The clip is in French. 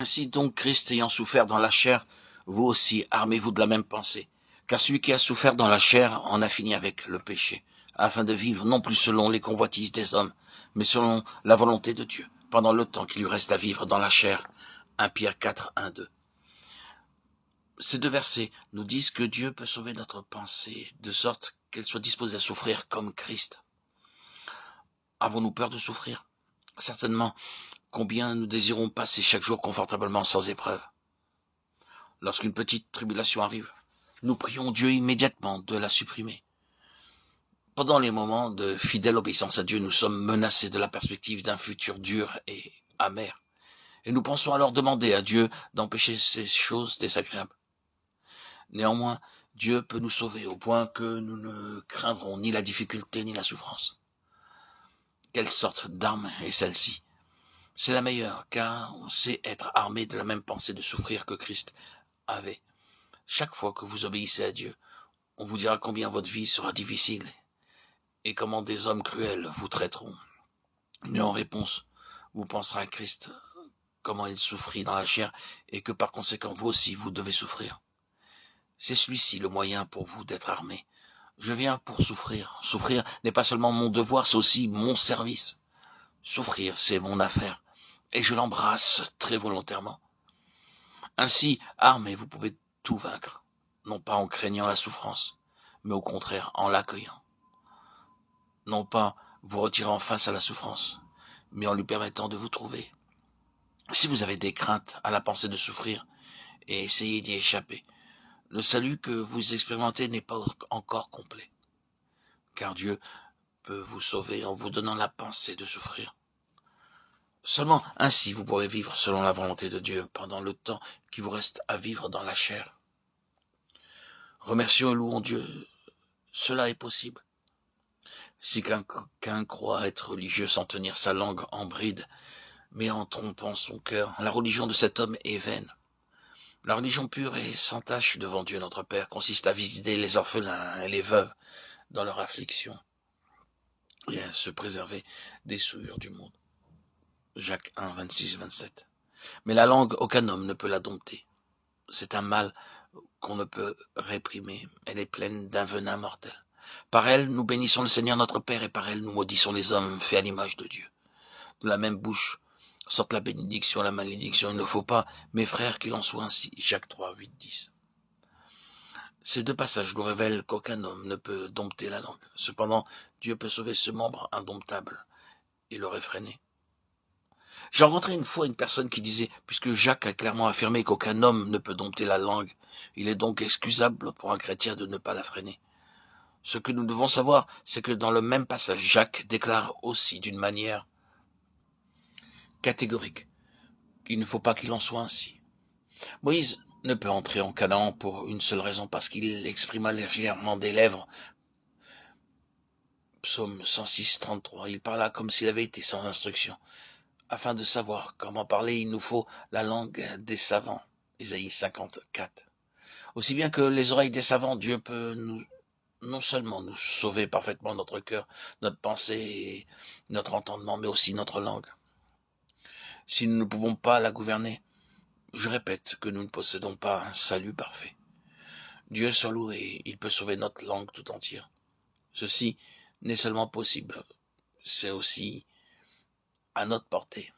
Ainsi donc Christ ayant souffert dans la chair, vous aussi armez-vous de la même pensée. Car celui qui a souffert dans la chair en a fini avec le péché, afin de vivre non plus selon les convoitises des hommes, mais selon la volonté de Dieu, pendant le temps qu'il lui reste à vivre dans la chair. 1 Pierre 4, 1, 2. Ces deux versets nous disent que Dieu peut sauver notre pensée, de sorte qu'elle soit disposée à souffrir comme Christ. Avons-nous peur de souffrir? Certainement. Combien nous désirons passer chaque jour confortablement sans épreuve. Lorsqu'une petite tribulation arrive, nous prions Dieu immédiatement de la supprimer. Pendant les moments de fidèle obéissance à Dieu, nous sommes menacés de la perspective d'un futur dur et amer. Et nous pensons alors demander à Dieu d'empêcher ces choses désagréables. Néanmoins, Dieu peut nous sauver au point que nous ne craindrons ni la difficulté ni la souffrance. Quelle sorte d'arme est celle-ci? C'est la meilleure, car on sait être armé de la même pensée de souffrir que Christ avait. Chaque fois que vous obéissez à Dieu, on vous dira combien votre vie sera difficile et comment des hommes cruels vous traiteront. Mais en réponse, vous penserez à Christ, comment il souffrit dans la chair et que par conséquent vous aussi vous devez souffrir. C'est celui-ci le moyen pour vous d'être armé. Je viens pour souffrir. Souffrir n'est pas seulement mon devoir, c'est aussi mon service. Souffrir, c'est mon affaire et je l'embrasse très volontairement. Ainsi, armé, vous pouvez tout vaincre, non pas en craignant la souffrance, mais au contraire en l'accueillant. Non pas vous retirant face à la souffrance, mais en lui permettant de vous trouver. Si vous avez des craintes à la pensée de souffrir, et essayez d'y échapper, le salut que vous expérimentez n'est pas encore complet, car Dieu peut vous sauver en vous donnant la pensée de souffrir. Seulement ainsi vous pourrez vivre selon la volonté de Dieu pendant le temps qui vous reste à vivre dans la chair. Remercions et louons Dieu, cela est possible. Si quelqu'un croit être religieux sans tenir sa langue en bride, mais en trompant son cœur, la religion de cet homme est vaine. La religion pure et sans tache devant Dieu notre Père consiste à visiter les orphelins et les veuves dans leur affliction et à se préserver des souillures du monde. Jacques 1, 26, 27. Mais la langue, aucun homme ne peut la dompter. C'est un mal qu'on ne peut réprimer. Elle est pleine d'un venin mortel. Par elle, nous bénissons le Seigneur notre Père, et par elle, nous maudissons les hommes faits à l'image de Dieu. De la même bouche sortent la bénédiction et la malédiction. Il ne faut pas, mes frères, qu'il en soit ainsi. Jacques 3, 8, 10. Ces deux passages nous révèlent qu'aucun homme ne peut dompter la langue. Cependant, Dieu peut sauver ce membre indomptable et le réfréner. J'ai rencontré une fois une personne qui disait, puisque Jacques a clairement affirmé qu'aucun homme ne peut dompter la langue, il est donc excusable pour un chrétien de ne pas la freiner. Ce que nous devons savoir, c'est que dans le même passage, Jacques déclare aussi d'une manière catégorique qu'il ne faut pas qu'il en soit ainsi. Moïse ne peut entrer en Canaan pour une seule raison, parce qu'il exprima légèrement des lèvres. Psaume 106, 33, il parla comme s'il avait été sans instruction. Afin de savoir comment parler, il nous faut la langue des savants. Ésaïe 54. Aussi bien que les oreilles des savants, Dieu peut non seulement nous sauver parfaitement notre cœur, notre pensée et notre entendement, mais aussi notre langue. Si nous ne pouvons pas la gouverner, je répète que nous ne possédons pas un salut parfait. Dieu soit loué, il peut sauver notre langue tout entière. Ceci n'est seulement possible, c'est aussi à notre portée.